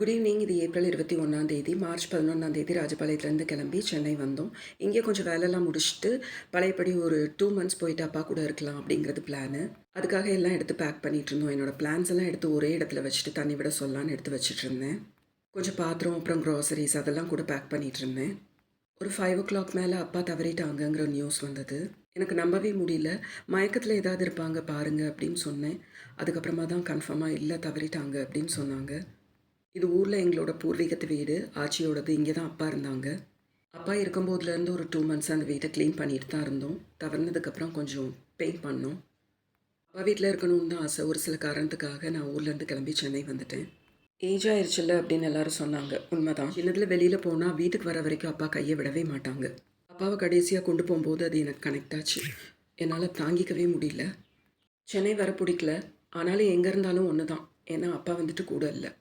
Good evening. இது April 21ஆம் தேதி. மார்ச் 11ஆம் தேதி ராஜபாளையத்துலேருந்து கிளம்பி சென்னை வந்தோம். இங்கே கொஞ்சம் வேலைலாம் முடிச்சுட்டு பழையபடி ஒரு 2 மந்த்ஸ் போயிட்டு அப்பா கூட இருக்கலாம் அப்படிங்கிறது பிளானு. அதுக்காக எல்லாம் எடுத்து பேக் பண்ணிகிட்ருந்தோம். என்னோடய பிளான்ஸ் எல்லாம் எடுத்து ஒரே இடத்துல வச்சுட்டு தண்ணி விட சொல்லலான்னு எடுத்து வச்சுட்ருந்தேன். கொஞ்சம் பாத்திரம் அப்புறம் க்ராசரிஸ் அதெல்லாம் கூட பேக் பண்ணிகிட்ருந்தேன். ஒரு 5 மேலே அப்பா தவறிட்டாங்கங்கிற நியூஸ் வந்தது. எனக்கு நம்பவே முடியல. மயக்கத்தில் ஏதாவது இருப்பாங்க பாருங்க அப்படின்னு சொன்னேன். அதுக்கப்புறமா தான் கன்ஃபார்மாக இல்லை தவறிட்டாங்க அப்படின்னு சொன்னாங்க. இது ஊரில் எங்களோட பூர்வீகத்து வீடு. ஆச்சியோடது. இங்கே தான் அப்பா இருந்தாங்க. அப்பா இருக்கும்போதுலேருந்து ஒரு 2 மந்த்ஸ் அந்த வீட்டை க்ளீன் பண்ணிட்டு தான் இருந்தோம். தவறுனதுக்கப்புறம் கொஞ்சம் பெயிண்ட் பண்ணோம். அப்பா வீட்டில் இருக்கணும்னு தான் ஆசை. ஒரு சில காரணத்துக்காக நான் ஊர்லேருந்து கிளம்பி சென்னை வந்துட்டேன். ஏஜ் ஆயிடுச்சுல்ல அப்படின்னு எல்லாரும் சொன்னாங்க. உண்மைதான். சின்னதில் வெளியில் போனால் வீட்டுக்கு வர வரைக்கும் அப்பா கையை விடவே மாட்டாங்க. அப்பாவை கடைசியாக கொண்டு போகும்போது அது எனக்கு கனெக்ட் ஆச்சு. என்னால் தாங்கிக்கவே முடியல. சென்னை வர பிடிக்கல. ஆனாலும் எங்கே இருந்தாலும் ஒன்று தான். ஏன்னா அப்பா வந்துட்டு கூட இல்லை.